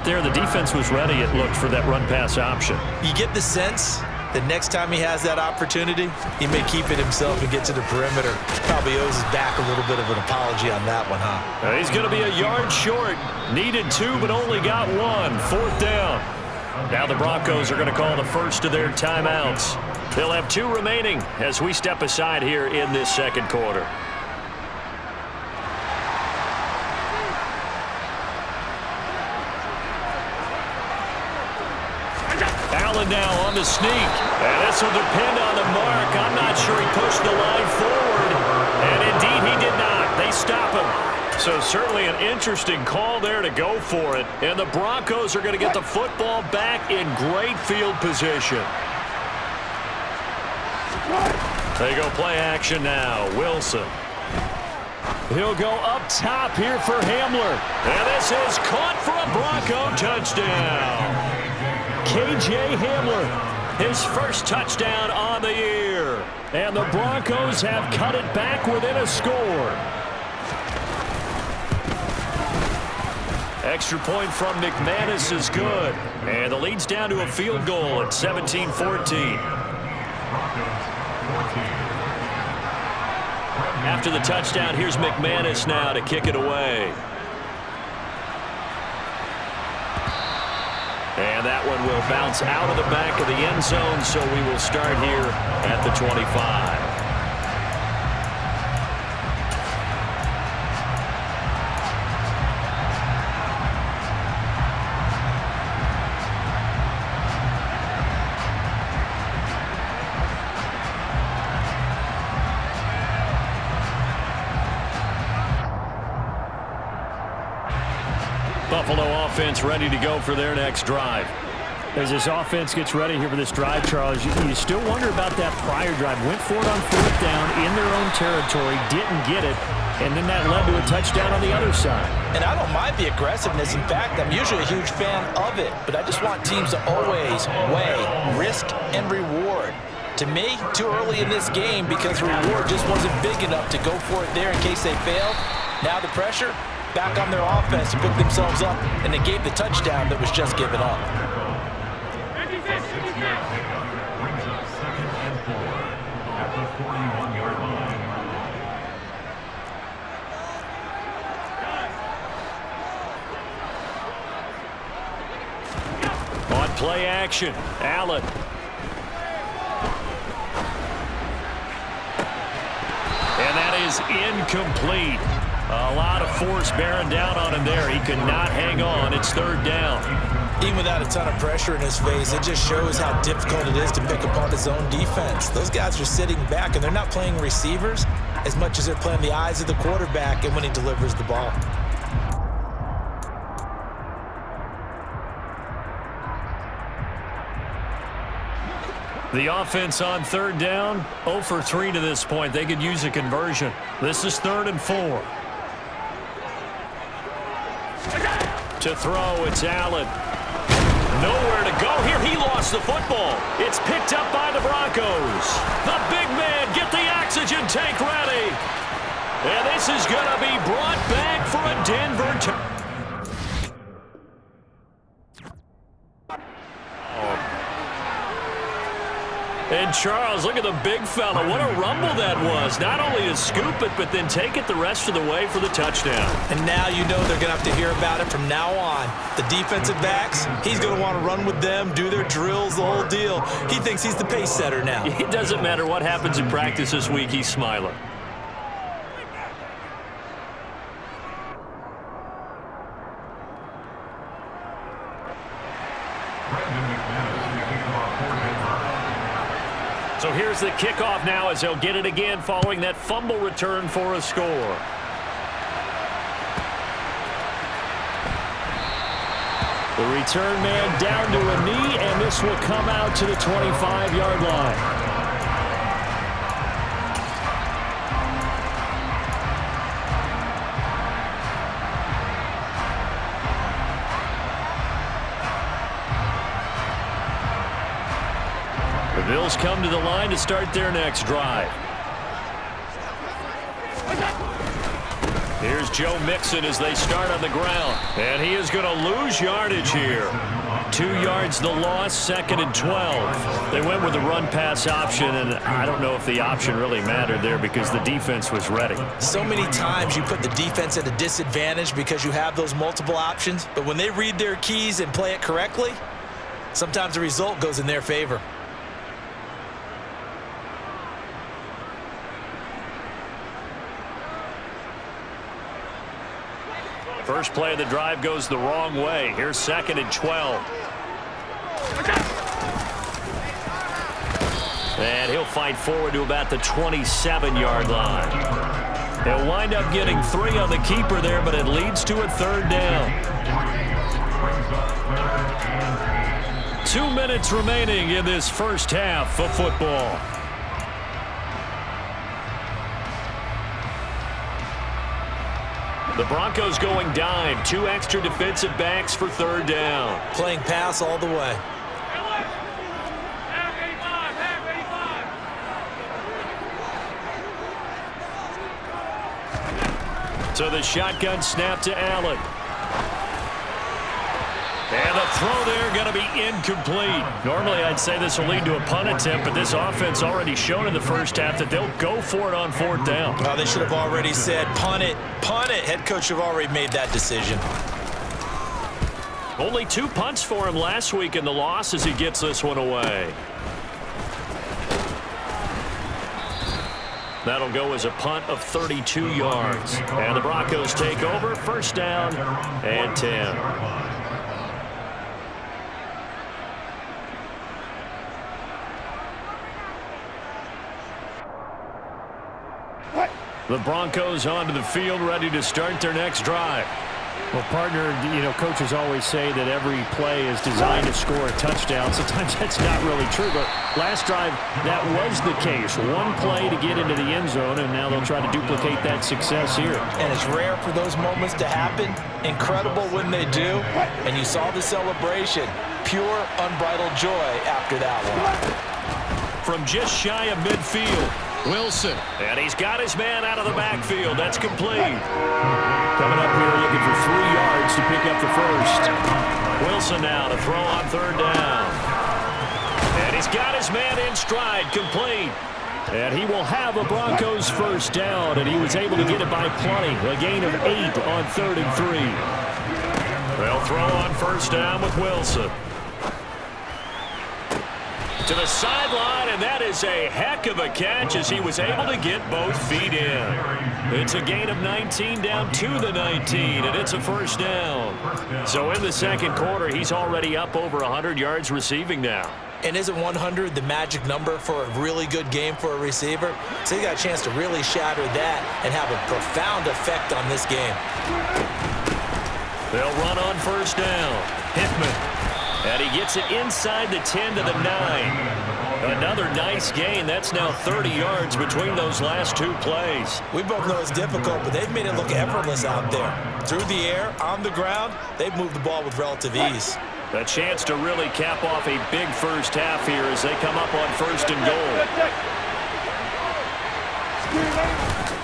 there. The defense was ready, it looked, for that run-pass option. You get the sense that next time he has that opportunity, he may keep it himself and get to the perimeter. Probably owes his back a little bit of an apology on that one, huh? He's going to be a yard short. Needed 2, but only got 1. 4th down. Now the Broncos are going to call the first of their timeouts. They'll have 2 remaining as we step aside here in this second quarter. Allen now on the sneak. And this will depend on the mark. I'm not sure he pushed the line forward. And indeed he did not. They stop him. So certainly an interesting call there to go for it. And the Broncos are going to get the football back in great field position. They go play action now. Wilson. He'll go up top here for Hamler. And this is caught for a Bronco touchdown. KJ Hamler, his first touchdown on the year. And the Broncos have cut it back within a score. Extra point from McManus is good. And the lead's down to a field goal at 17-14. After the touchdown, here's McManus now to kick it away. And that one will bounce out of the back of the end zone, so we will start here at the 25. Buffalo offense ready to go for their next drive. As this offense gets ready here for this drive, Charles, you still wonder about that prior drive. Went for it on 4th down in their own territory, didn't get it, and then that led to a touchdown on the other side. And I don't mind the aggressiveness. In fact, I'm usually a huge fan of it, but I just want teams to always weigh risk and reward. To me, too early in this game because the reward just wasn't big enough to go for it there in case they failed. Now the pressure back on their offense to pick themselves up, and they gave the touchdown that was just given up. On play action, Allen. And that is incomplete. A lot of force bearing down on him there. He could not hang on. It's 3rd down. Even without a ton of pressure in his face, it just shows how difficult it is to pick apart his own defense. Those guys are sitting back, and they're not playing receivers as much as they're playing the eyes of the quarterback and when he delivers the ball. The offense on 3rd down, 0 for 3 to this point. They could use a conversion. This is 3rd and 4. To throw, it's Allen. Nowhere to go here. He lost the football. It's picked up by the Broncos. The big man, get the oxygen tank ready. And this is going to be brought back for a Denver touchdown. And Charles, look at the big fella. What a rumble that was. Not only to scoop it, but then take it the rest of the way for the touchdown. And now you know they're going to have to hear about it from now on. The defensive backs, he's going to want to run with them, do their drills, the whole deal. He thinks he's the pace setter now. It doesn't matter what happens in practice this week. He's smiling. So here's the kickoff now as they'll get it again following that fumble return for a score. The return man down to a knee, and this will come out to the 25-yard line. The Bills come to the line to start their next drive. Here's Joe Mixon as they start on the ground. And he is going to lose yardage here. 2 yards the loss, 2nd and 12. They went with the run-pass option, and I don't know if the option really mattered there because the defense was ready. So many times you put the defense at a disadvantage because you have those multiple options, but when they read their keys and play it correctly, sometimes the result goes in their favor. First play of the drive goes the wrong way. Here's 2nd and 12. And he'll fight forward to about the 27-yard line. He'll wind up getting 3 on the keeper there, but it leads to a 3rd down. 2 minutes remaining in this first half of football. The Broncos going dime. 2 extra defensive backs for 3rd down. Playing pass all the way. So the shotgun snap to Allen. And the throw there going to be incomplete. Normally I'd say this will lead to a punt attempt, but this offense already shown in the first half that they'll go for it on 4th down. Oh, they should have already said punt it, punt it. Head coach have already made that decision. Only 2 punts for him last week in the loss as he gets this one away. That'll go as a punt of 32 yards. And the Broncos take over, 1st down and 10. The Broncos onto the field, ready to start their next drive. Well, partner, coaches always say that every play is designed to score a touchdown. Sometimes that's not really true, but last drive, that was the case. 1 play to get into the end zone, and now they'll try to duplicate that success here. And it's rare for those moments to happen. Incredible when they do. And you saw the celebration. Pure, unbridled joy after that one. From just shy of midfield, Wilson. And he's got his man out of the backfield. That's complete. Coming up here looking for 3 yards to pick up the first. Wilson now to throw on 3rd down. And he's got his man in stride, complete. And he will have a Broncos 1st down, and he was able to get it by plenty. A gain of 8 on 3rd and 3. They'll throw on 1st down with Wilson. To the sideline, and that is a heck of a catch as he was able to get both feet in. It's a gain of 19 down to the 19, and it's a 1st down. So in the 2nd quarter, he's already up over 100 yards receiving now. And isn't 100 the magic number for a really good game for a receiver? So he got a chance to really shatter that and have a profound effect on this game. They'll run on 1st down. Hickman. And he gets it inside the 10 to the 9. Another nice gain. That's now 30 yards between those last 2 plays. We both know it's difficult, but they've made it look effortless out there. Through the air, on the ground, they've moved the ball with relative ease. A chance to really cap off a big first half here as they come up on 1st and goal.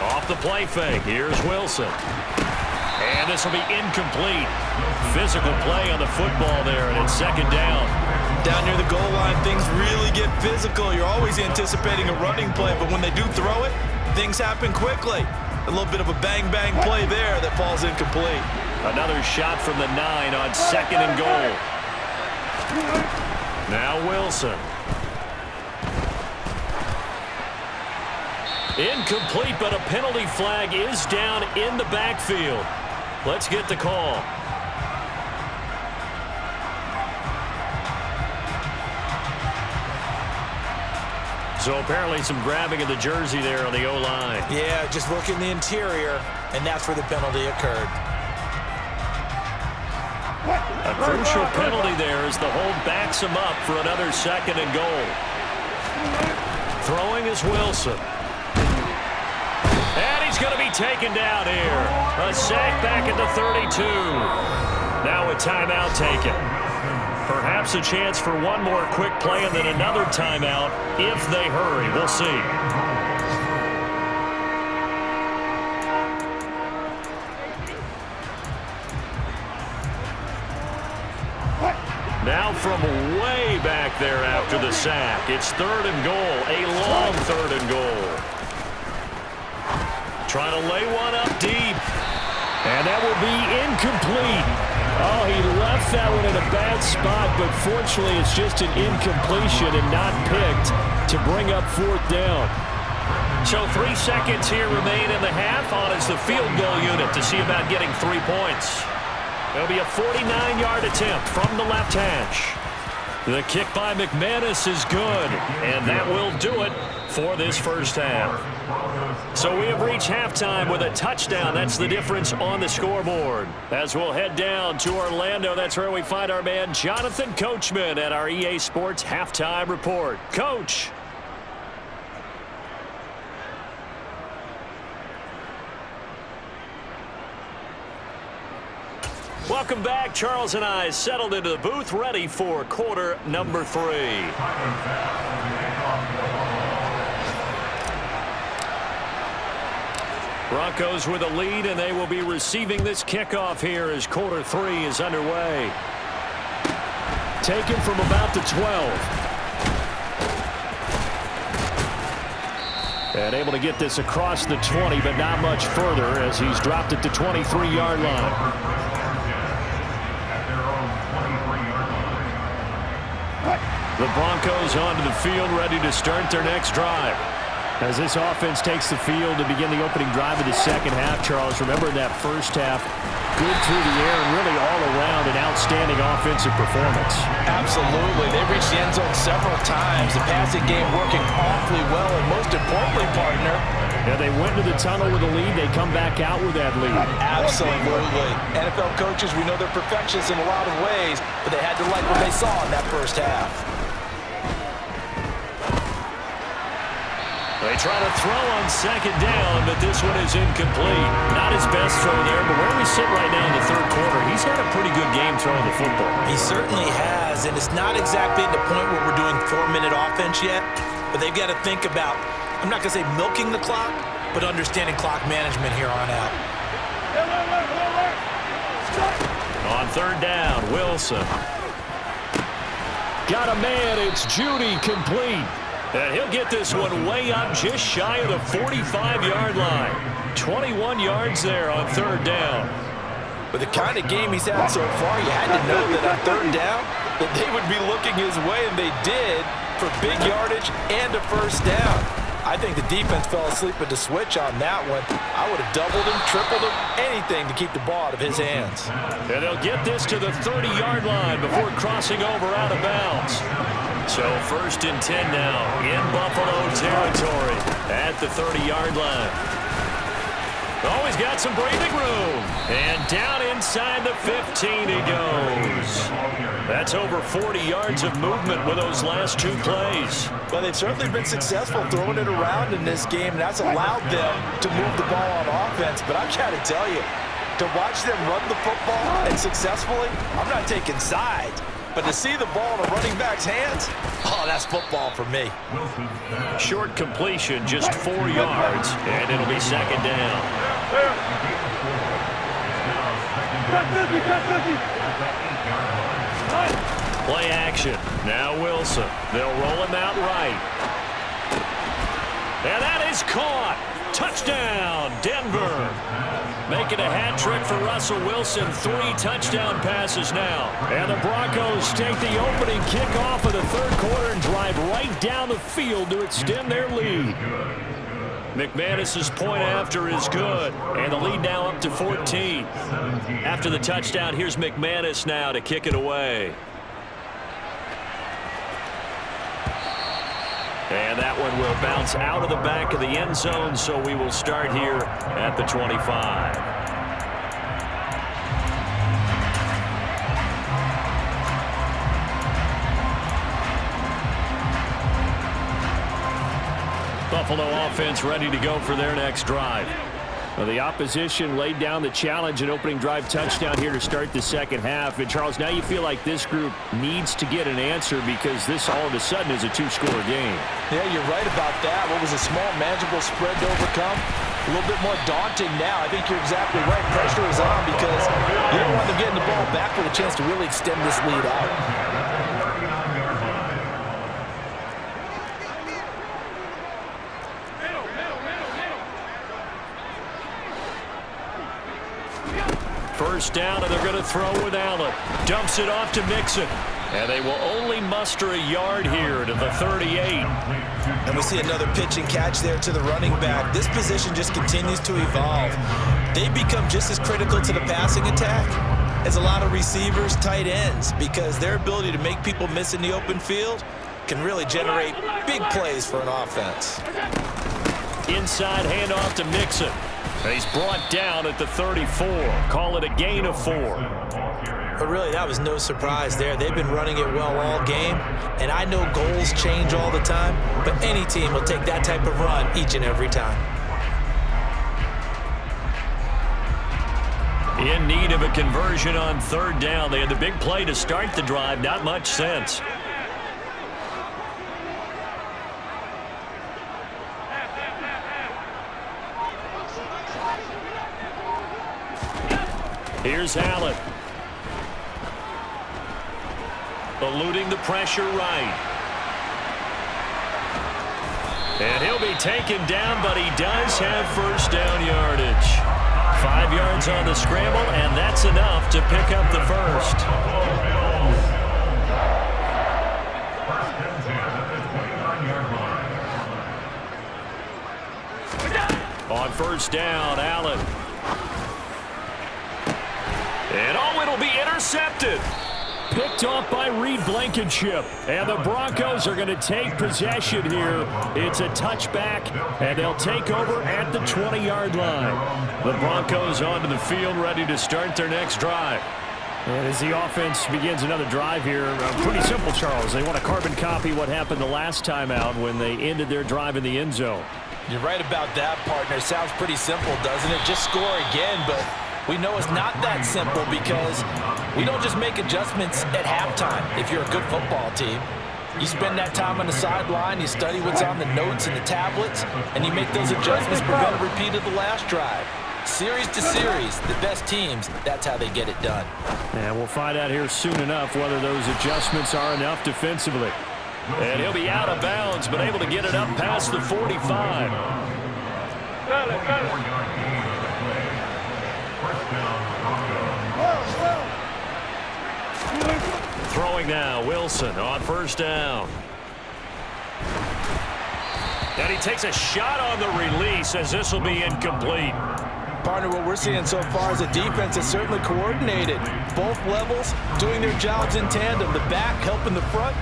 Off the play fake. Here's Wilson. And this will be incomplete. Physical play on the football there, and it's 2nd down. Down near the goal line, things really get physical. You're always anticipating a running play, but when they do throw it, things happen quickly. A little bit of a bang-bang play there that falls incomplete. Another shot from the 9 on 2nd and goal. Now Wilson. Incomplete, but a penalty flag is down in the backfield. Let's get the call. So apparently some grabbing of the jersey there on the O-line. Yeah, just look in the interior, and that's where the penalty occurred. A crucial penalty there as the hold backs him up for another 2nd and goal. Throwing is Wilson. And he's going to be taken down here. A sack back at the 32. Now a timeout taken. Perhaps a chance for one more quick play and then another timeout if they hurry. We'll see. Now from way back there after the sack. It's 3rd and goal, a long 3rd and goal. Trying to lay one up deep. And that will be incomplete. Oh, he left that one in a bad spot, but fortunately it's just an incompletion and not picked to bring up 4th down. So 3 seconds here remain in the half. On is the field goal unit to see about getting 3 points. It'll be a 49-yard attempt from the left hash. The kick by McManus is good, and that will do it for this first half. So we have reached halftime with a touchdown. That's the difference on the scoreboard. As we'll head down to Orlando, that's where we find our man Jonathan Coachman at our EA Sports Halftime Report. Coach. Welcome back. Charles and I settled into the booth, ready for quarter number 3. Broncos with a lead, and they will be receiving this kickoff here as quarter 3 is underway. Taken from about the 12. And able to get this across the 20, but not much further as he's dropped it to 23-yard line. The Broncos onto the field, ready to start their next drive. As this offense takes the field to begin the opening drive of the second half, Charles, remember in that first half, good through the air and really all around an outstanding offensive performance. Absolutely. They've reached the end zone several times. The passing game working awfully well, and most importantly, partner, yeah, they went to the tunnel with a lead. They come back out with that lead. Absolutely. NFL coaches, we know they're perfectionists in a lot of ways, but they had to like what they saw in that first half. They try to throw on second down, but this one is incomplete. Not his best throw there, but where we sit right now in the 3rd quarter, he's had a pretty good game throwing the football. He certainly has, and it's not exactly at the point where we're doing 4-minute offense yet, but they've got to think about, I'm not going to say milking the clock, but understanding clock management here on out. On 3rd down, Wilson. Got a man, it's Judy, complete. And he'll get this one way up just shy of the 45-yard line. 21 yards there on 3rd down. With the kind of game he's had so far, you had to know that on 3rd down that they would be looking his way, and they did, for big yardage and a first down. I think the defense fell asleep at the switch on that one. I would have doubled him, tripled him, anything to keep the ball out of his hands. And they'll get this to the 30-yard line before crossing over out of bounds. So 1st and 10 now in Buffalo territory at the 30-yard line. Always got some breathing room. And down inside the 15 he goes. That's over 40 yards of movement with those last 2 plays. Well, they've certainly been successful throwing it around in this game, and that's allowed them to move the ball on offense. But I've got to tell you, to watch them run the football and successfully, I'm not taking sides. But to see the ball in a running back's hands, oh, that's football for me. Short completion, just 4 yards, and it'll be 2nd down. Play action. Now Wilson. They'll roll him out right. And that is caught. Touchdown, Denver. Making a hat trick for Russell Wilson. 3 touchdown passes now. And the Broncos take the opening kickoff of the 3rd quarter and drive right down the field to extend their lead. McManus's point after is good. And the lead now up to 14. After the touchdown, here's McManus now to kick it away. And that one will bounce out of the back of the end zone, so we will start here at the 25. Buffalo offense ready to go for their next drive. Well, the opposition laid down the challenge and opening drive touchdown here to start the second half. And, Charles, now you feel like this group needs to get an answer because this all of a sudden is a two-score game. Yeah, you're right about that. What was a small, manageable spread to overcome? A little bit more daunting now. I think you're exactly right. Pressure is on because you don't want them getting the ball back with a chance to really extend this lead out. First down, and they're going to throw with Allen. Dumps it off to Mixon. And they will only muster a yard here to the 38. And we see another pitch and catch there to the running back. This position just continues to evolve. They become just as critical to the passing attack as a lot of receivers, tight ends, because their ability to make people miss in the open field can really generate big plays for an offense. Inside handoff to Mixon. And he's brought down at the 34. Call it a gain of 4. But really, that was no surprise there. They've been running it well all game, and I know goals change all the time, but any team will take that type of run each and every time. In need of a conversion on third down. They had the big play to start the drive. Not much sense. Here's Allen. Eluding the pressure right. And he'll be taken down, but he does have first down yardage. 5 yards on the scramble, and that's enough to pick up the first. On first down, Allen. And oh, it'll be intercepted. Picked off by Reed Blankenship. And the Broncos are going to take possession here. It's a touchback, and they'll take over at the 20-yard line. The Broncos onto the field, ready to start their next drive. And as the offense begins another drive here, pretty simple, Charles. They want to carbon copy what happened the last time out when they ended their drive in the end zone. You're right about that, partner. Sounds pretty simple, doesn't it? Just score again, but we know it's not that simple because we don't just make adjustments at halftime if you're a good football team. You spend that time on the sideline, you study what's on the notes and the tablets, and you make those adjustments, prevent a repeat of the last drive. Series to series, the best teams, that's how they get it done. And we'll find out here soon enough whether those adjustments are enough defensively. And he'll be out of bounds, but able to get it up past the 45. Throwing now, Wilson on first down. And he takes a shot on the release as this will be incomplete. Partner, what we're seeing so far is a defense that's certainly coordinated. Both levels doing their jobs in tandem. The back helping the front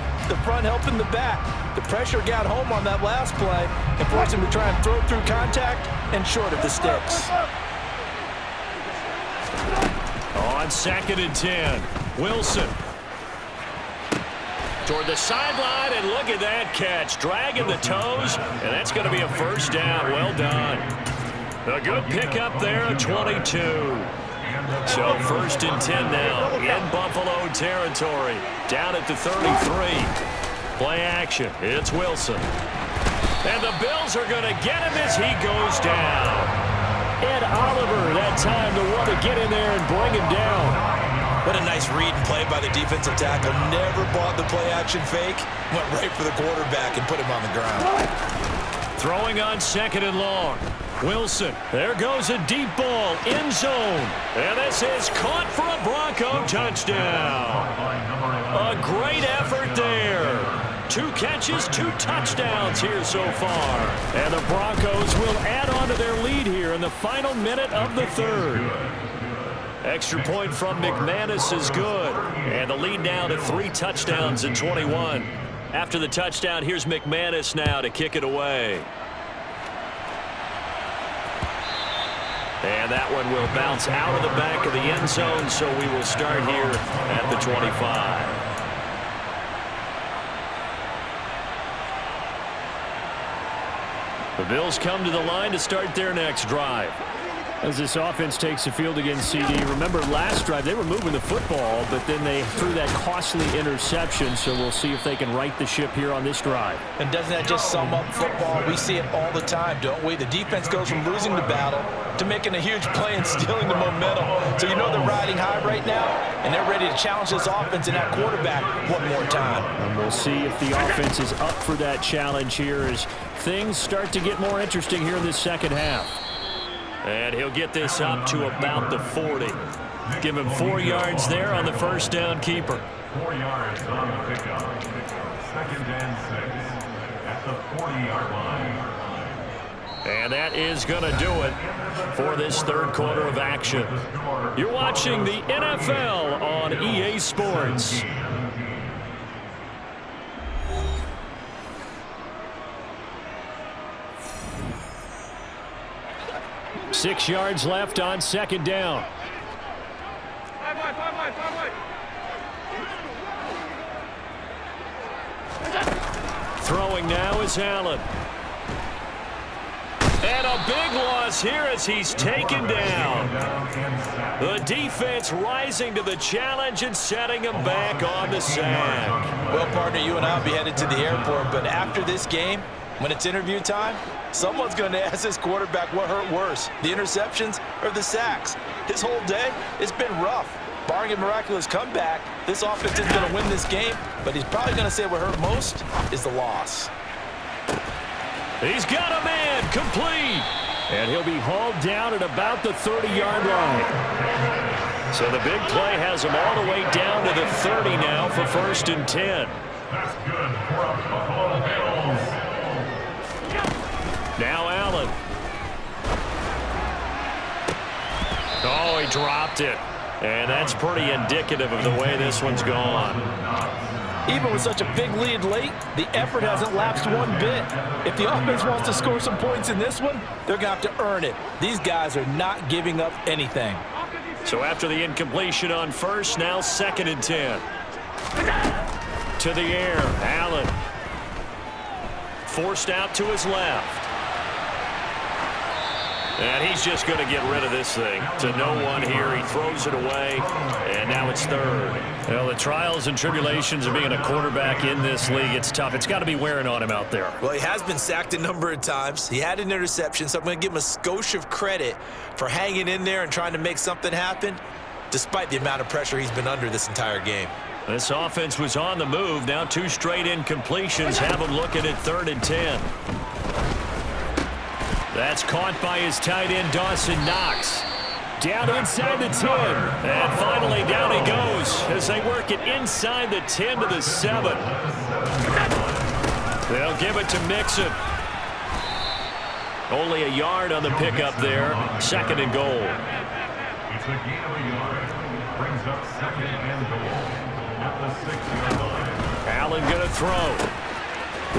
helping the back. The pressure got home on that last play and forced him to try and throw through contact and short of the sticks. On 2nd and 10, Wilson. Toward the sideline, and look at that catch. Dragging the toes, and that's going to be a first down. Well done. A good pickup there at 22. So 1st and 10 now in Buffalo territory. Down at the 33. Play action. It's Wilson. And the Bills are going to get him as he goes down. Ed Oliver that time to want to get in there and bring him down. What a nice read and play by the defensive tackle. Never bought the play-action fake. Went right for the quarterback and put him on the ground. Throwing on 2nd and long. Wilson. There goes a deep ball. End zone. And this is caught for a Bronco touchdown. A great effort there. 2 catches, 2 touchdowns here so far. And the Broncos will add on to their lead here in the final minute of the 3rd. Extra point from McManus is good. And the lead now to 3 touchdowns in 21. After the touchdown, here's McManus now to kick it away. And that one will bounce out of the back of the end zone, so we will start here at the 25. The Bills come to the line to start their next drive. As this offense takes the field against CD. Remember last drive they were moving the football, but then they threw that costly interception, so we'll see if they can right the ship here on this drive. And doesn't that just sum up football? We see it all the time, don't we? The defense goes from losing the battle to making a huge play and stealing the momentum. So you know they're riding high right now, and they're ready to challenge this offense and that quarterback one more time. And we'll see if the offense is up for that challenge here as things start to get more interesting here in this second half. And he'll get this up to about the 40. Give him 4 yards there on the first down keeper. 4 yards on the pickup. 2nd and 6 at the 40-yard line. And that is going to do it for this third quarter of action. You're watching the NFL on EA Sports. 6 yards left on second down. Throwing now is Allen. And a big loss here as he's taken down. The defense rising to the challenge and setting him back on the sack. Well, partner, you and I will be headed to the airport, but after this game, when it's interview time, someone's going to ask this quarterback what hurt worse, the interceptions or the sacks. His whole day, it's been rough. Barring a miraculous comeback, this offense is going to win this game, but he's probably going to say what hurt most is the loss. He's got a man, complete. And he'll be hauled down at about the 30-yard line. So the big play has him all the way down to the 30 now for 1st and 10. That's good for a Buffalo Bills. Now Allen. Oh, he dropped it. And that's pretty indicative of the way this one's gone. Even with such a big lead late, the effort hasn't lapsed one bit. If the offense wants to score some points in this one, they're going to have to earn it. These guys are not giving up anything. So after the incompletion on first, now 2nd and 10. To the air, Allen. Forced out to his left. And he's just going to get rid of this thing. To no one here. He throws it away, and now it's 3rd. Well, the trials and tribulations of being a quarterback in this league, it's tough. It's got to be wearing on him out there. Well, he has been sacked a number of times. He had an interception, so I'm going to give him a skosh of credit for hanging in there and trying to make something happen, despite the amount of pressure he's been under this entire game. This offense was on the move. Now 2 straight incompletions have him looking at 3rd and 10. That's caught by his tight end, Dawson Knox. Down inside the 10. And finally down he goes as they work it inside the 10 to the 7. They'll give it to Mixon. Only a yard on the pickup there. 2nd and goal. It's a gain of a yard. Brings up 2nd and goal at the 6-yard line. Allen going to throw.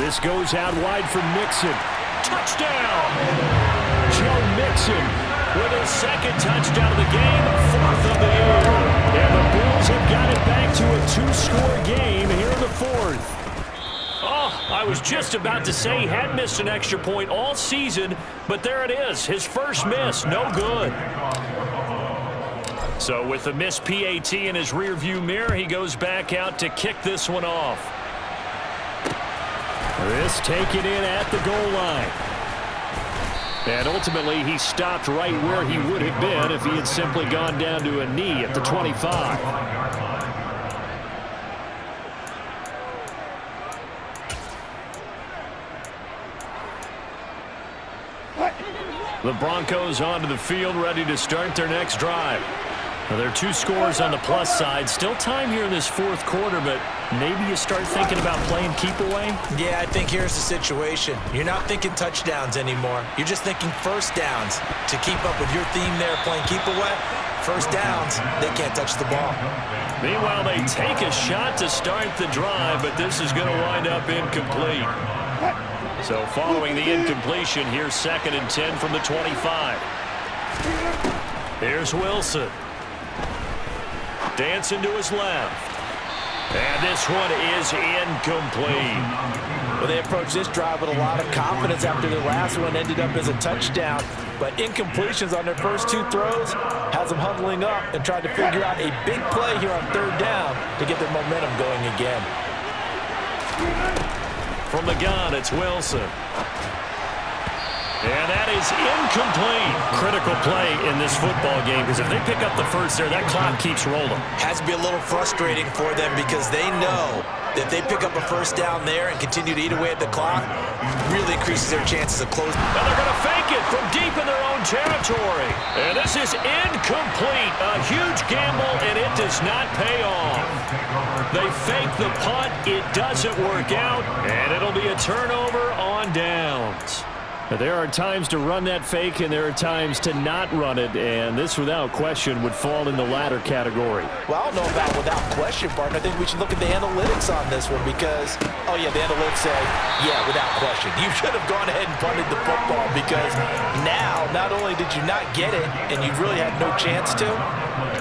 This goes out wide for Mixon. Touchdown! Joe Mixon with his 2nd touchdown of the game, 4th of the year. And the Bills have got it back to a 2-score game here in the 4th. Oh, I was just about to say he had missed an extra point all season, but there it is. His first miss, no good. So with the missed PAT in his rearview mirror, he goes back out to kick this one off. This taken in at the goal line. And ultimately, he stopped right where he would have been if he had simply gone down to a knee at the 25. The Broncos onto the field, ready to start their next drive. Now, there are 2 scores on the plus side. Still time here in this 4th quarter, but maybe you start thinking about playing keep away? Yeah, I think here's the situation. You're not thinking touchdowns anymore. You're just thinking first downs. To keep up with your theme there, playing keep away, first downs, they can't touch the ball. Meanwhile, they take a shot to start the drive, but this is going to wind up incomplete. So following the incompletion, here's 2nd and 10 from the 25. Here's Wilson. Dancing to his left. And this one is incomplete. Well, they approached this drive with a lot of confidence after the last one ended up as a touchdown. but incompletions on their first 2 throws has them huddling up and trying to figure out a big play here on 3rd down to get their momentum going again. From the gun, it's Wilson. And that is incomplete. Critical play in this football game, because if they pick up the first there, that clock keeps rolling. Has to be a little frustrating for them because they know that if they pick up a first down there and continue to eat away at the clock, really increases their chances of closing. And they're going to fake it from deep in their own territory. And this is incomplete. A huge gamble, and it does not pay off. They fake the punt. It doesn't work out, and it'll be a turnover on downs. There are times to run that fake, and there are times to not run it, and this, without question, would fall in the latter category. Well, I don't know about without question, Barton. I think we should look at the analytics on this one because, oh, yeah, the analytics say, yeah, without question. You should have gone ahead and punted the football because now, not only did you not get it, and you really had no chance to,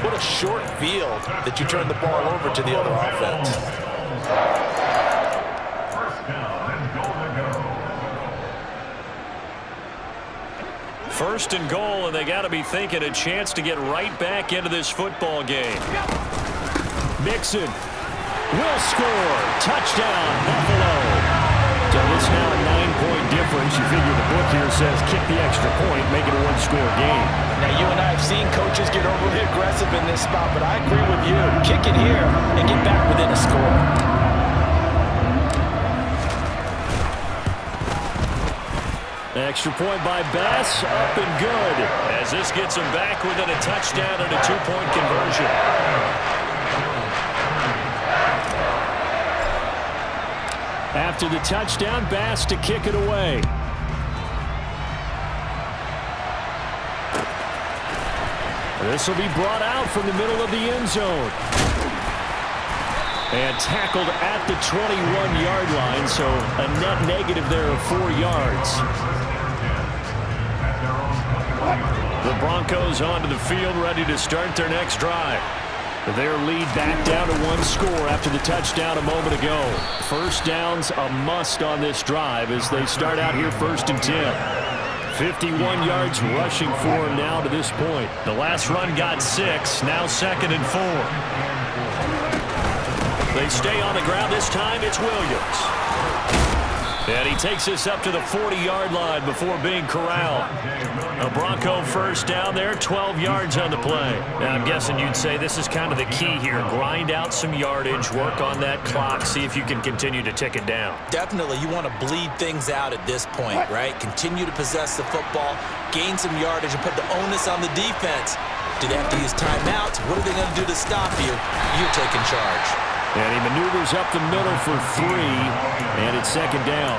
what a short field that you turned the ball over to the other offense. First down and goal to go. First and goal, and they got to be thinking a chance to get right back into this football game. Mixon will score. Touchdown, Buffalo. So it's now a 9-point difference. You figure the book here says kick the extra point, make it a 1-score game. Now, you and I have seen coaches get overly aggressive in this spot, but I agree with you. Kick it here and get back within a score. Extra point by Bass, up and good, as this gets him back within a touchdown and a 2-point conversion. After the touchdown, Bass to kick it away. This will be brought out from the middle of the end zone. And tackled at the 21-yard line, so a net negative there of 4 yards. The Broncos onto the field, ready to start their next drive. Their lead back down to 1 score after the touchdown a moment ago. First down's a must on this drive as they start out here 1st and 10. 51 yards rushing for him now to this point. The last run got 6, now 2nd and 4. They stay on the ground this time. It's Williams. And he takes this up to the 40-yard line before being corralled. A Bronco first down there, 12 yards on the play. Now, I'm guessing you'd say this is kind of the key here. Grind out some yardage, work on that clock, see if you can continue to tick it down. Definitely, you want to bleed things out at this point, right? Continue to possess the football, gain some yardage, and put the onus on the defense. Do they have to use timeouts? What are they going to do to stop you? You're taking charge. And he maneuvers up the middle for 3, and it's 2nd down.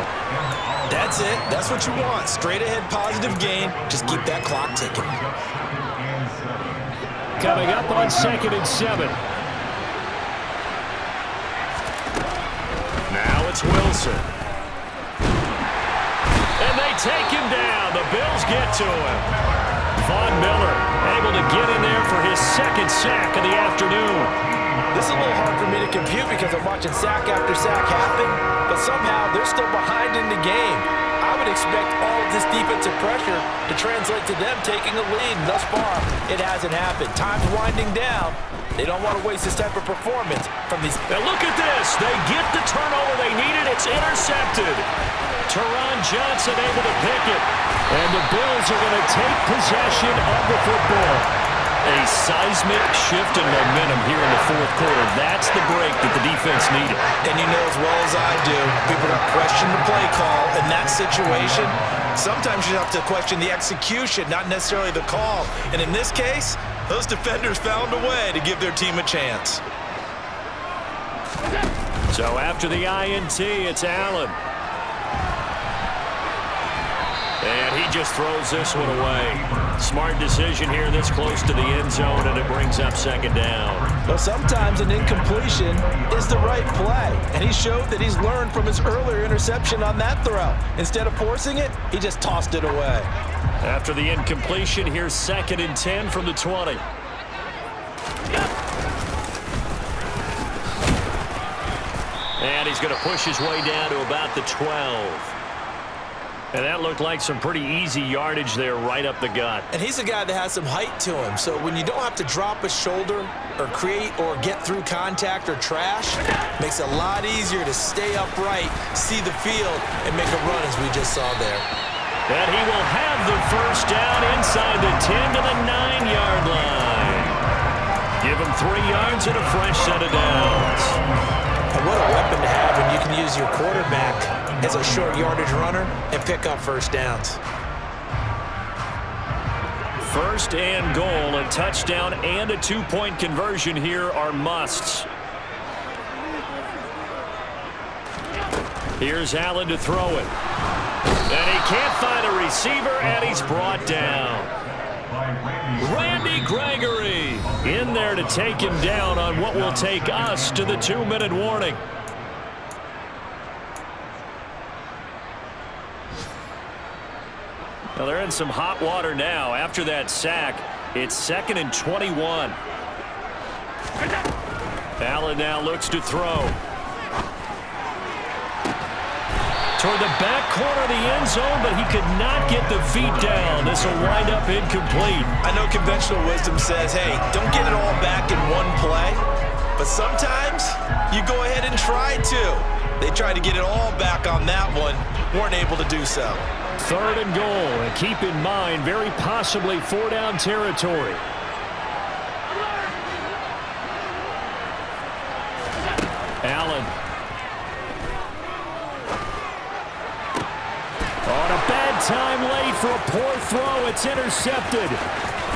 That's it. That's what you want. Straight ahead positive gain. Just keep that clock ticking. Coming up on 2nd and 7. Now it's Wilson. And they take him down. The Bills get to him. Von Miller able to get in there for his 2nd sack of the afternoon. This is a little hard for me to compute because I'm watching sack after sack happen, but somehow they're still behind in the game. I would expect all of this defensive pressure to translate to them taking a lead. Thus far, it hasn't happened. Time's winding down. They don't want to waste this type of performance from these. Now look at this. They get the turnover they needed. It's intercepted. Teron Johnson able to pick it. And the Bills are going to take possession of the football. A seismic shift in momentum here in the 4th quarter. That's the break that the defense needed. And you know as well as I do, people don't question the play call in that situation. Sometimes you have to question the execution, not necessarily the call. And in this case, those defenders found a way to give their team a chance. So after the INT, it's Allen. And he just throws this one away. Smart decision here this close to the end zone, and it brings up 2nd down. Well, sometimes an incompletion is the right play, and he showed that he's learned from his earlier interception on that throw. Instead of forcing it, he just tossed it away. After the incompletion, here's 2nd and 10 from the 20. And he's going to push his way down to about the 12. And that looked like some pretty easy yardage there right up the gut. And he's a guy that has some height to him, so when you don't have to drop a shoulder or create or get through contact or trash, makes it a lot easier to stay upright, see the field, and make a run as we just saw there. And he will have the first down inside the 10 to the 9-yard line. Give him 3 yards and a fresh set of downs. And what a weapon to have when you can use your quarterback as a short yardage runner and pick up first downs. First and goal, a touchdown and a 2-point conversion here are musts. Here's Allen to throw it. And he can't find a receiver, and he's brought down. Randy Gregory in there to take him down on what will take us to the 2-minute warning. Well, they're in some hot water now. After that sack, it's 2nd and 21. Allen now looks to throw. Toward the back corner of the end zone, but he could not get the feet down. This will wind up incomplete. I know conventional wisdom says, hey, don't get it all back in one play. But sometimes you go ahead and try to. They tried to get it all back on that one. Weren't able to do so. 3rd and goal, and keep in mind, very possibly 4-down territory. Allen. On a bad time late for a poor throw. It's intercepted.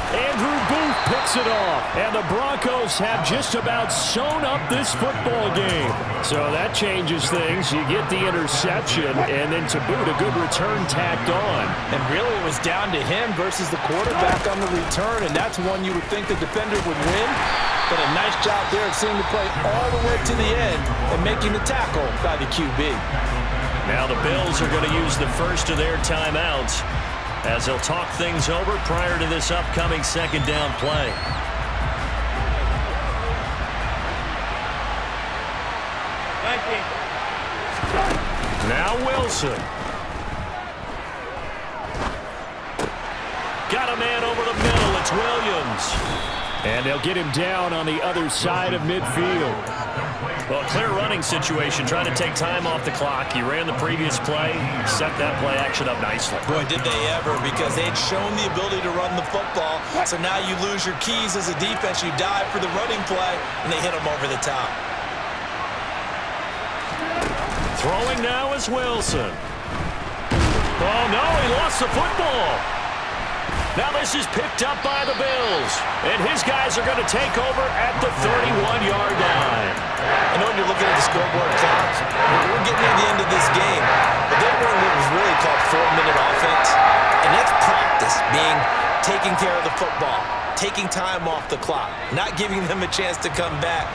Andrew Booth picks it off, and the Broncos have just about sewn up this football game. So that changes things. You get the interception, and then to boot, a good return tacked on. And really it was down to him versus the quarterback on the return, and that's one you would think the defender would win. But a nice job there of seeing the play all the way to the end and making the tackle by the QB. Now the Bills are going to use the first of their timeouts as they'll talk things over prior to this upcoming 2nd down play. Now Wilson. Got a man over the middle. It's Williams. And they'll get him down on the other side of midfield. Well, clear running situation, trying to take time off the clock. He ran the previous play, set that play action up nicely. Boy, did they ever, because they had shown the ability to run the football. So now you lose your keys as a defense. You dive for the running play, and they hit them over the top. Throwing now is Wilson. Oh, no, he lost the football. Now this is picked up by the Bills. And his guys are going to take over at the 31-yard line. I know when you're looking at the scoreboard clock, we're getting near the end of this game. But they were in what was really called 4-minute offense. And that's practice, being taking care of the football, taking time off the clock, not giving them a chance to come back.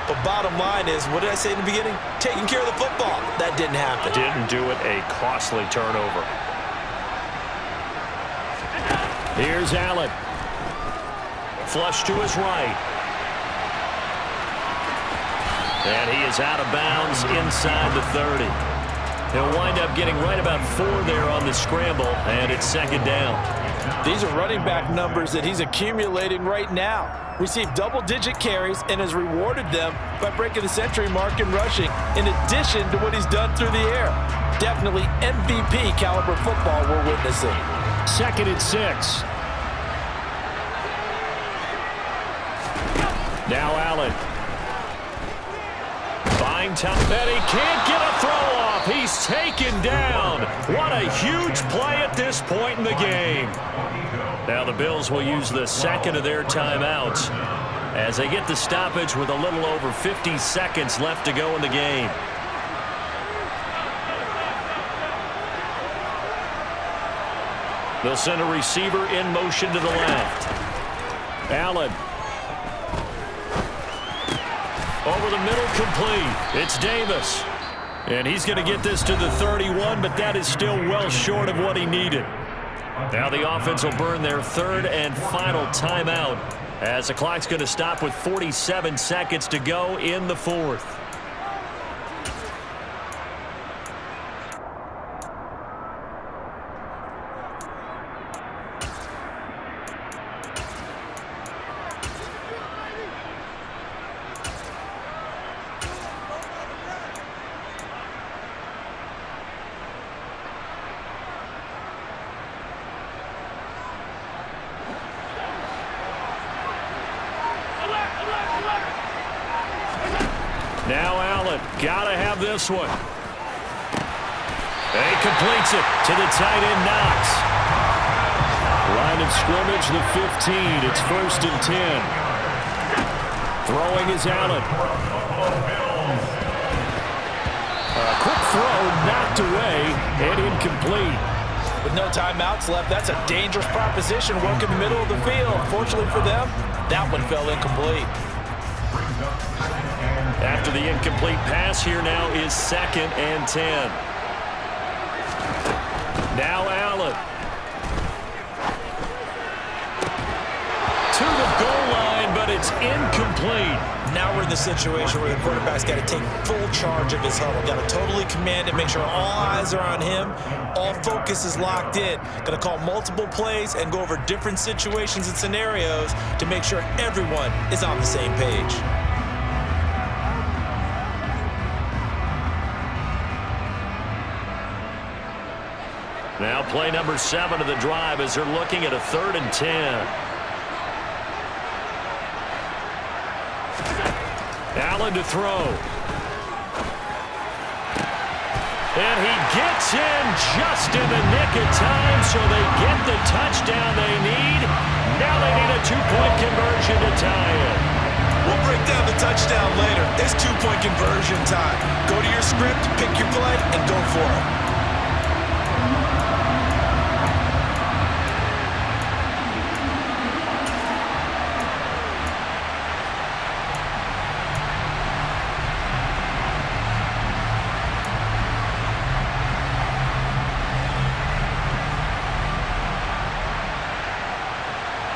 But bottom line is, what did I say in the beginning? Taking care of the football. That didn't happen. Didn't do it, a costly turnover. Here's Allen. Flush to his right. And he is out of bounds inside the 30. He'll wind up getting right about 4 there on the scramble, and it's 2nd down. These are running back numbers that he's accumulating right now. Received double-digit carries and has rewarded them by breaking the century mark in rushing, in addition to what he's done through the air. Definitely MVP caliber football we're witnessing. 2nd and 6. Now Allen. Buying time, and he can't get a throw off. He's taken down. What a huge play at this point in the game. Now the Bills will use the 2nd of their timeouts as they get the stoppage with a little over 50 seconds left to go in the game. They'll send a receiver in motion to the left. Allen. Over the middle, complete. It's Davis. And he's going to get this to the 31, but that is still well short of what he needed. Now the offense will burn their 3rd and final timeout as the clock's going to stop with 47 seconds to go in the 4th. Gotta have this one. And he completes it to the tight end, Knox. Line of scrimmage, the 15. It's 1st and 10. Throwing is Allen. A quick throw knocked away and incomplete. With no timeouts left, that's a dangerous proposition. Work in the middle of the field. Fortunately for them, that one fell incomplete. After the incomplete pass, here now is 2nd and 10. Now Allen. To the goal line, but it's incomplete. Now we're in the situation where the quarterback's got to take full charge of his huddle. Got to totally command it, make sure all eyes are on him. All focus is locked in. Going to call multiple plays and go over different situations and scenarios to make sure everyone is on the same page. Now play number 7 of the drive as they're looking at a 3rd and 10. Allen to throw. And he gets in just in the nick of time, so they get the touchdown they need. Now they need a 2-point conversion to tie it. We'll break down the touchdown later. It's 2-point conversion time. Go to your script, pick your play, and go for it.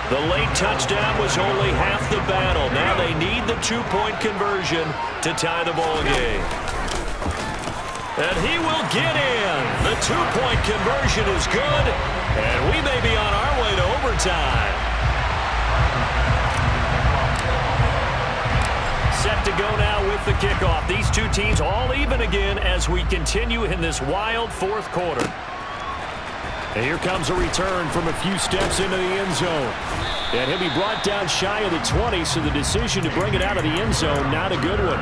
The late touchdown was only half the battle. Now they need the 2-point conversion to tie the ball game. And he will get in. The 2-point conversion is good, and we may be on our way to overtime. Set to go now with the kickoff. These two teams all even again as we continue in this wild 4th quarter. And here comes a return from a few steps into the end zone. And he'll be brought down shy of the 20, so the decision to bring it out of the end zone, not a good one.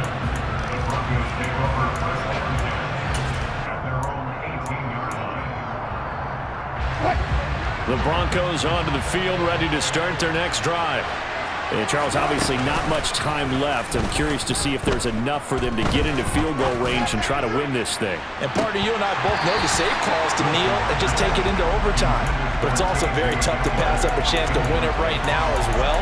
The Broncos onto the field, ready to start their next drive. And Charles, obviously not much time left. I'm curious to see if there's enough for them to get into field goal range and try to win this thing. And partner, you and I both know the safe calls to kneel and just take it into overtime. But it's also very tough to pass up a chance to win it right now as well.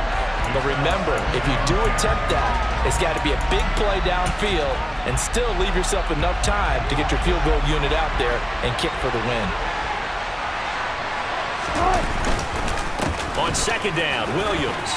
But remember, if you do attempt that, it's got to be a big play downfield and still leave yourself enough time to get your field goal unit out there and kick for the win. On 2nd down, Williams.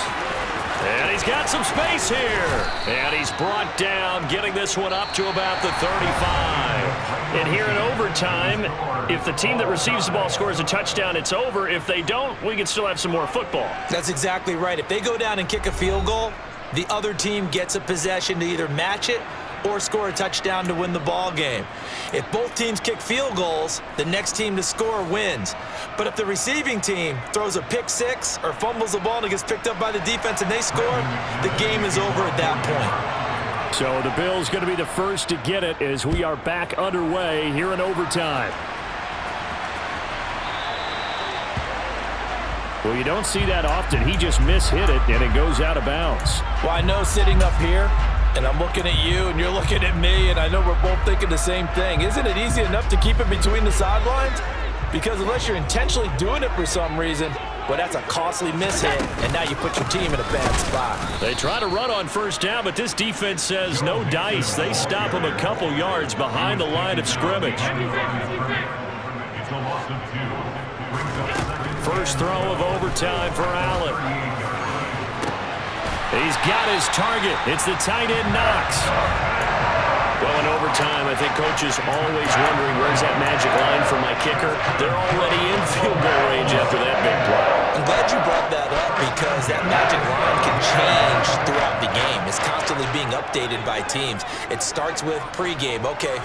And he's got some space here. And he's brought down, getting this one up to about the 35. And here in overtime, if the team that receives the ball scores a touchdown, it's over. If they don't, we can still have some more football. That's exactly right. If they go down and kick a field goal, the other team gets a possession to either match it or score a touchdown to win the ball game. If both teams kick field goals, the next team to score wins. But if the receiving team throws a pick six or fumbles the ball and it gets picked up by the defense and they score, the game is over at that point. So the Bills going to be the first to get it as we are back underway here in overtime. Well, you don't see that often. He just mishit it, and it goes out of bounds. Well, I know sitting up here, and I'm looking at you, and you're looking at me, and I know we're both thinking the same thing. Isn't it easy enough to keep it between the sidelines? Because unless you're intentionally doing it for some reason, well, that's a costly mishit, and now you put your team in a bad spot. They try to run on 1st down, but this defense says no dice. They stop him a couple yards behind the line of scrimmage. First throw of overtime for Allen. He's got his target. It's the tight end, Knox. Well, in overtime, I think coaches always wondering where's that magic line for my kicker. They're already in field goal range after that big play. I'm glad you brought that up because that magic line can change throughout the game. It's constantly being updated by teams. It starts with pregame. Okay,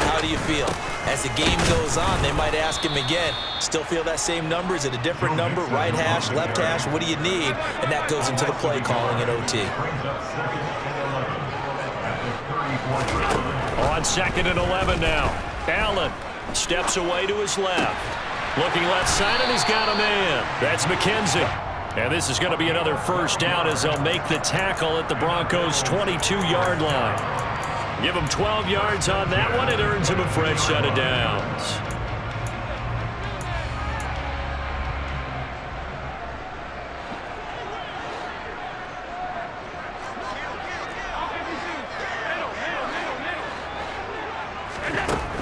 how do you feel? As the game goes on, they might ask him again, still feel that same number? Is it a different number? Right hash, left hash? What do you need? And that goes into the play calling in OT. On 2nd and 11 now. Allen steps away to his left. Looking left side, and he's got a man. That's McKenzie. And this is going to be another first down as they'll make the tackle at the Broncos' 22-yard line. Give him 12 yards on that one. It earns him a fresh set of downs.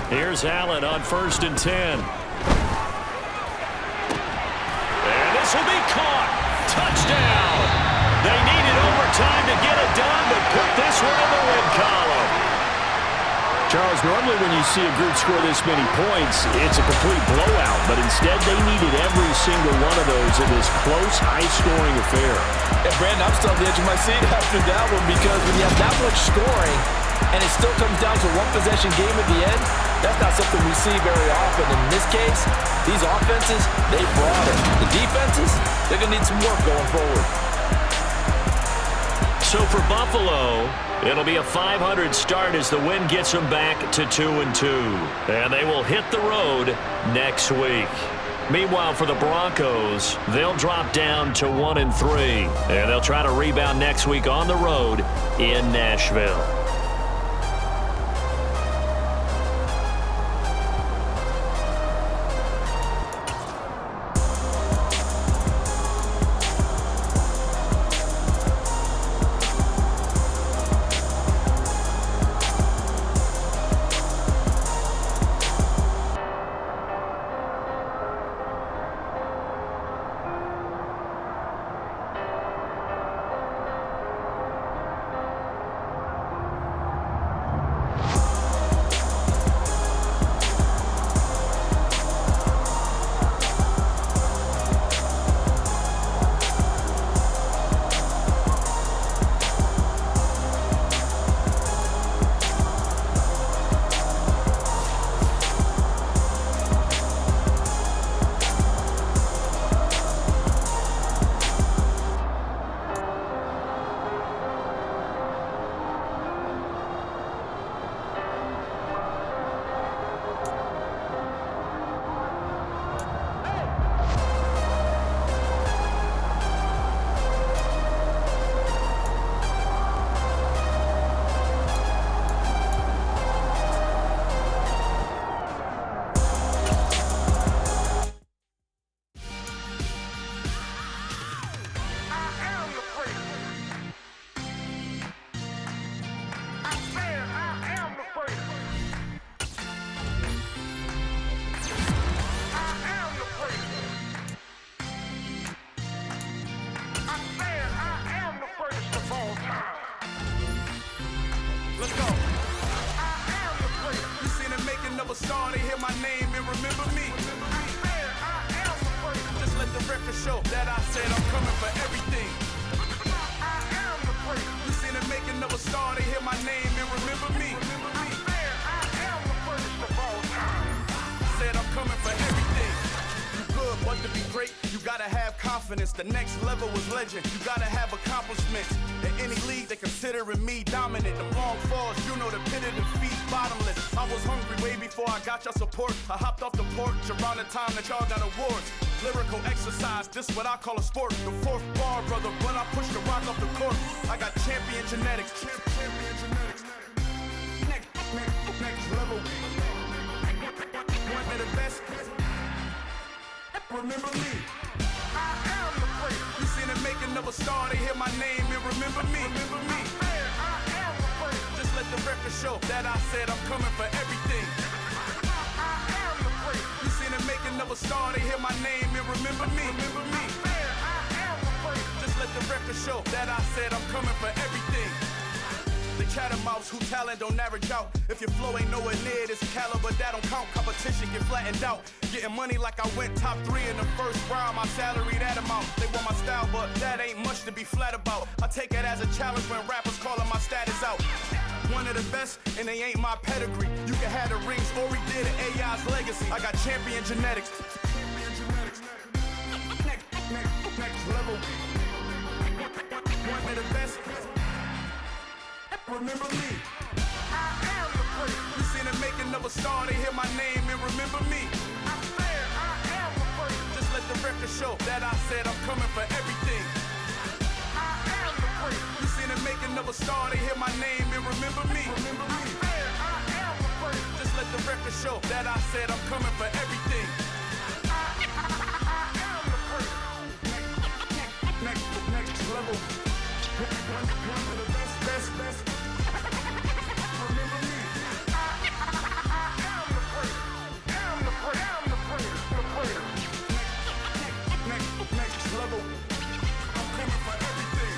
Here's Allen on 1st and 10. And this will be caught. Touchdown. They needed overtime to get it done, but put this one in the win column. Charles, normally when you see a group score this many points, it's a complete blowout. But instead, they needed every single one of those in this close, high-scoring affair. And Brandon, I'm still on the edge of my seat after that one because when you have that much scoring and it still comes down to one possession game at the end, that's not something we see very often. In this case, these offenses, they brought it. The defenses, they're going to need some work going forward. So for Buffalo, it'll be a 500 start as the win gets them back to 2-2. And they will hit the road next week. Meanwhile, for the Broncos, they'll drop down to 1-3. And they'll try to rebound next week on the road in Nashville. The next level was legend. You gotta have accomplishments. In any league, they considering me dominant. The long falls, you know the pit of defeat, bottomless. I was hungry way before I got your support. I hopped off the porch around the time that y'all got awards. Lyrical exercise, this what I call a sport. The fourth bar, brother, when I push the rock off the court. I got champion genetics. Champion genetics. Next level. One of the best. Remember me. You seen the making of a star, they hear my name and remember me. Remember me. Just let the record show that I said I'm coming for everything. You seen the making of a star, they hear my name and remember me. Remember me. Just let the record show that I said I'm coming for everything. The chattermouths who talent don't average out. If your flow ain't nowhere near this caliber, that don't count. Competition get flattened out. Getting money like I went top 3 in the first round. My salary that amount. They want my style, but that ain't much to be flat about. I take it as a challenge when rappers calling my status out. One of the best, and they ain't my pedigree. You can have the rings, or we did it, AI's legacy. I got champion genetics. Next level. One of the best. Remember me. I am the first. never star, they hear my name and remember me. I said I am the first. Just let the record show that I said I'm coming for everything. I am the first. You seen it making of a star, they hear my name and remember me. I said I am the first. Just let the record show that I said I'm coming for everything. I am the first. Next level. One of the best. Remember me. I am the first. Am the first. Next level. I'm coming for everything.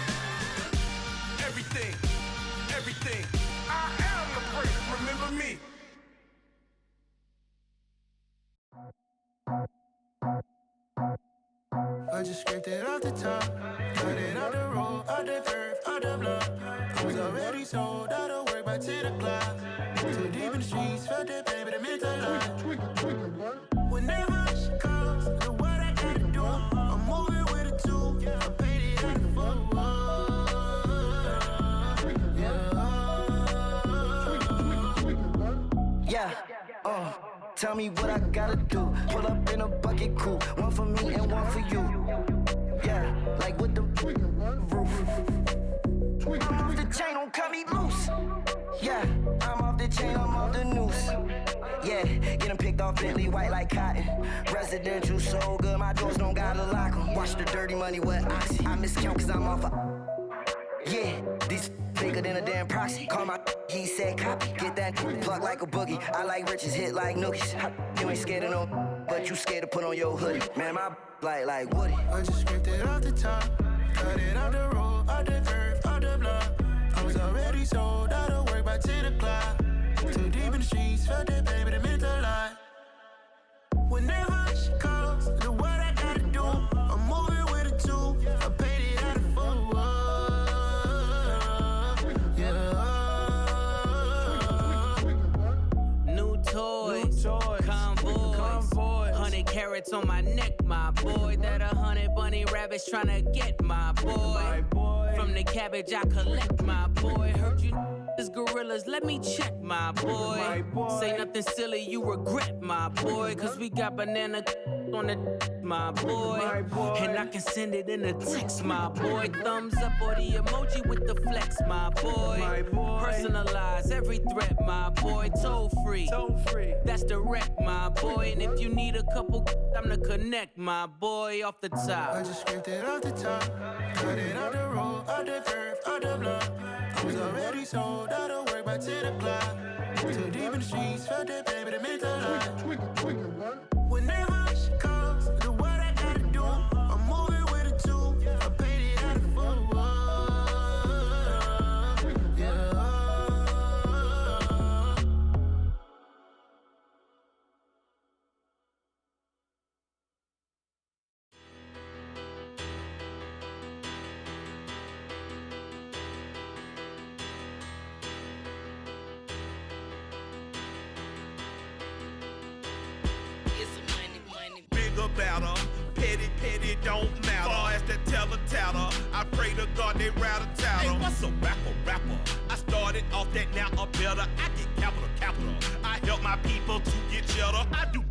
I am the first. Remember me. I just scraped it off the top, got it out the road, out the curve, out the block. I was already sold out of work by 10 o'clock. Too deep in the streets, felt that pain, but it meant a lot. Whenever she calls, know what I gotta do. I'm moving with a two, I paid it out the full. Tell me what I gotta do. Pull up in a bucket crew, one for me and one for you. Yeah, like with the roof. I'm off the chain, don't cut me loose. Yeah, I'm off the chain, I'm off the noose. Yeah, getting picked off Bentley, white like cotton. Residential so good, my doors don't gotta lock 'em. Watch the dirty money with oxy. I miscount cause I'm off yeah, these bigger than a damn proxy. Call my he said copy. Get that plug like a boogie. I like riches, hit like nookies. You ain't scared of no, but you scared to put on your hoodie. Man, my like Woody. I just scraped it off the top, cut it out the road, out the curve, out the block. I was already sold out of work by 10 o'clock. Too deep in the streets, felt that pain, but it meant a lot. Whenever she calls, know what I gotta do. I'm moving with a two, I paid it out of full. Convoy. 100 carats on my neck, my boy. That 100 bunny rabbits tryna get my boy. From the cabbage I collect, my boy. Heard you is gorillas, let me check, my boy. Say nothing silly, you regret, my boy. Cause we got banana on the my boy. And I can send it in a text, my boy. Thumbs up or the emoji with the flex, my boy. Personalize every threat, my boy. Toll free. That's direct, my boy. And if you need a couple, I'm the connect, my boy. Off the top. I just scraped it off the top, cut it out the road, out the curve, out the block. I was already sold out of work by 10 o'clock. Too deep in the streets, felt that pain, but it meant a lot. Whenever she calls, know what I gotta do. I'm moving with a two, I paid it out of full. Better. Petty don't matter. Far as that teller, I pray to God they rattle tattle. Hey, what's a rapper? I started off that, now I'm better. I get capital. I help my people to get cheddar. I do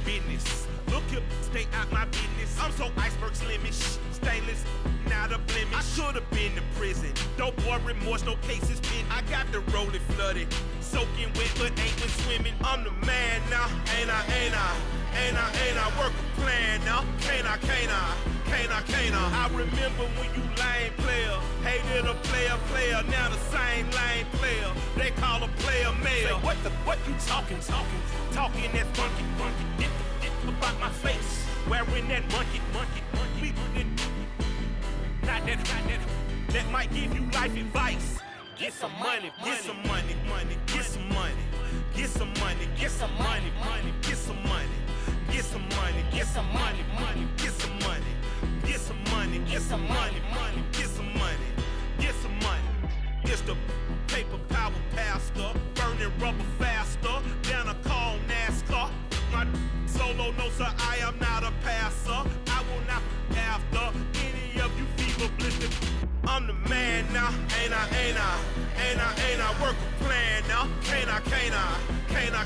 business. Look here, stay out my business. I'm so iceberg slimish, stainless, not a blemish. I should've been to prison. No boy remorse, no cases pinned. I got the rolling flooded, soaking wet, but ain't been swimming. I'm the man now, ain't I work a plan now. Can't I? I remember when you lame player, hated a player, now the same lame player. They call a player male. Say, what you talking that funky. Get about my face, wearing that monkey. Not that might give you life advice. Get some money. It's the paper power pastor, burning rubber faster than a call NASCAR. My solo, no sir, I am not a passer. I will not after any of you fever blistered. I'm the man now, ain't I? Work a plan now, can't I?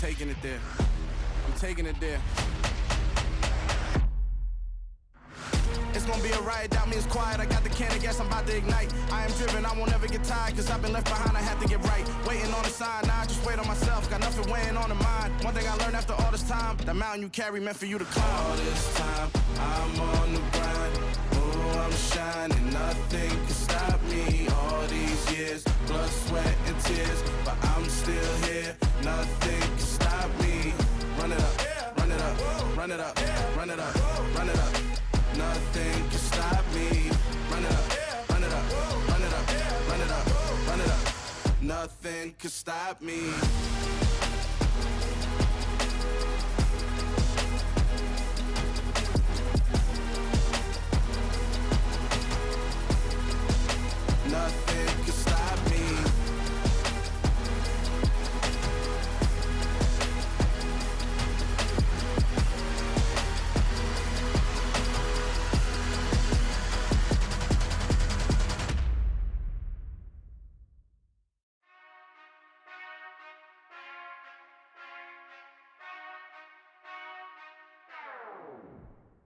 taking it there. I'm taking it there. It's gonna be a riot, doubt me, it's quiet. I got the can of gas, I'm about to ignite. I am driven, I won't ever get tired, cause I've been left behind, I had to get right. Waiting on the sign, now I just wait on myself. Got nothing weighing on the mind. One thing I learned after all this time, the mountain you carry meant for you to climb. All this time, I'm on the grind. Oh, I'm shining, nothing can stop me. All these years, blood, sweat, and tears, but I'm still here. Nothing can stop me. Run it up, run it up, run it up, run it up, run it up. Nothing can stop me. Run it up, run it up, run it up, run it up, run it up. Nothing can stop me. Nothing can stop me.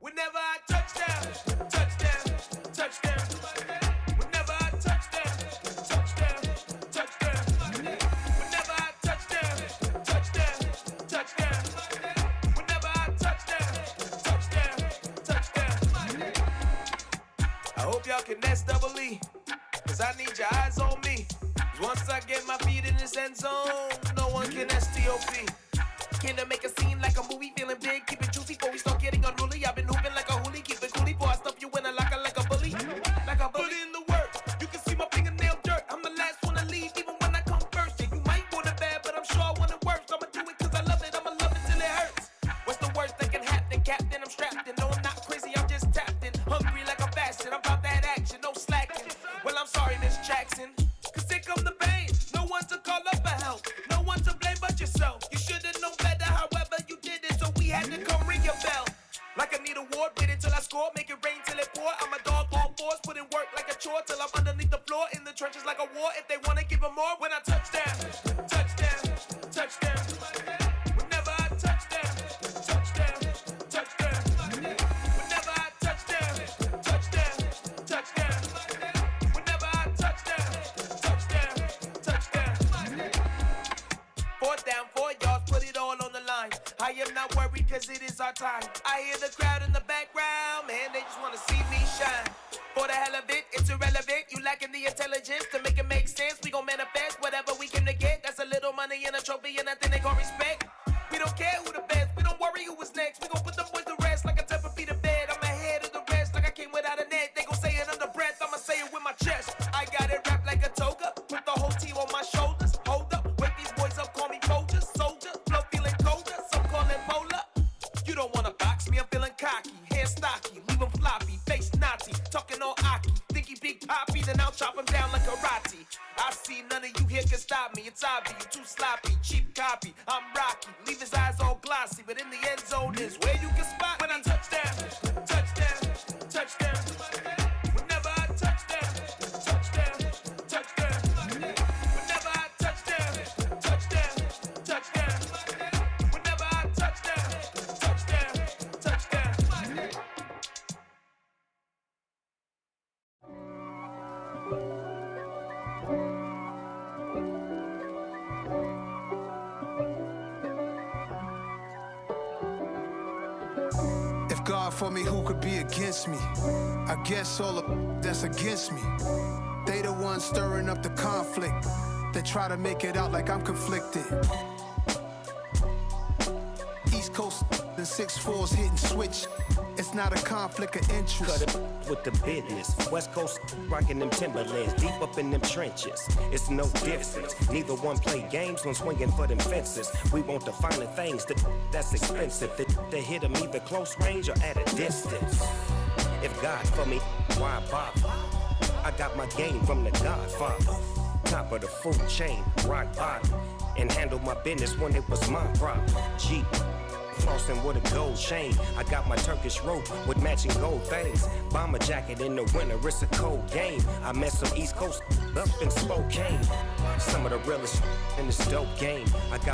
Whenever I touchdown, touchdown, touchdown. Whenever I touchdown, touchdown, touchdown. Whenever I touchdown, touchdown, touchdown. Whenever I touchdown, touchdown, touchdown. I hope y'all can S-double-E, cause I need your eyes on me. Cause once I get my feet in this end zone, no one can S-T-O-P. Came to make a scene like a movie, feeling big, keep it juicy before we start getting unruly. I've been hooping like a hoolie, keep it coolie before I stuff you in a locker like a bully. Like a bully. Put in the work, you can see my fingernail dirt. I'm the last one to leave, even when I come first. Yeah, you might want it bad, but I'm sure I want it worse. I'ma do it cause I love it, I'ma love it till it hurts. What's the worst that can happen, Captain? I'm strapped in, no I'm not crazy, I'm just tapped in. Hungry like I'm fasting, I'm about that action, no slacking. Well, I'm sorry, Miss Jackson, cause here come the pain. No one to call up for help, no one to blame but yourself. You should've known better, however you did it, so we had to come ring your bell. Like I need a ward, wait until I score, make it rain till it pour. I'm a dog on fours, put in work like a chore till I'm underneath the floor, in the trenches like a war. If they wanna give them more, when I touchdown, touchdown, touchdown. Whenever I touchdown, touchdown, touchdown. Whenever I touchdown, touchdown, touchdown. Whenever I touchdown, touchdown, touchdown. Fourth down, 4 yards, put it all on the line. I am not worried cause it is our time. I hear the crowd in the background, man, they just wanna see me shine. For the hell of it, it's irrelevant. You lacking the intelligence to make it make sense. We gon' manifest whatever we came to get. That's a little money and a trophy and nothing they gon' respect. We don't care who the best, we don't worry who was next. We gon' put them boys to rest like a Tempur-Pedic to bed. I'm ahead of the rest like I came without a net. They gon' say it under breath, I'ma say it with my chest. I got it wrapped like a toga, put the whole team on my shoulders. Hold up, wake these boys up, call me Folger, soldier. Flow feeling colder, some call it polar. You don't wanna box me, I'm feeling cocky. Hair stocky, leave him floppy, face Nazi. Talking all Aki, think he big poppy, then I'll chop him down like karate. I see none of you here can stop me. It's obvious, you too sloppy, cheap copy. I'm Rocky, leave his eyes all glossy, but in the end zone is where you can spot when I touchdown, touchdown, touchdown. Whenever I touchdown, touchdown, touchdown. Whenever I touchdown, touchdown, touchdown. Whenever I touchdown, touchdown, touchdown. If God for me, who could be against me? I guess all of that's against me. They the ones stirring up the conflict. They try to make it out like I'm conflicted. East Coast and 6'4's hitting switch. It's not a conflict of interest. Cut it with the business. West Coast rocking them Timberlands, deep up in them trenches. It's no difference. Neither one play games when swinging for them fences. We want the finer things that's expensive. They hit them either close range or at a distance. If God for me, why bother? I got my game from the Godfather. Top of the food chain, rock bottom. And handle my business when it was my problem. Jeep. Flossing with a gold chain. I got my Turkish rope with matching gold things. Bomber jacket in the winter, it's a cold game. I met some East Coast up in Spokane. Some of the realest in this dope game. I got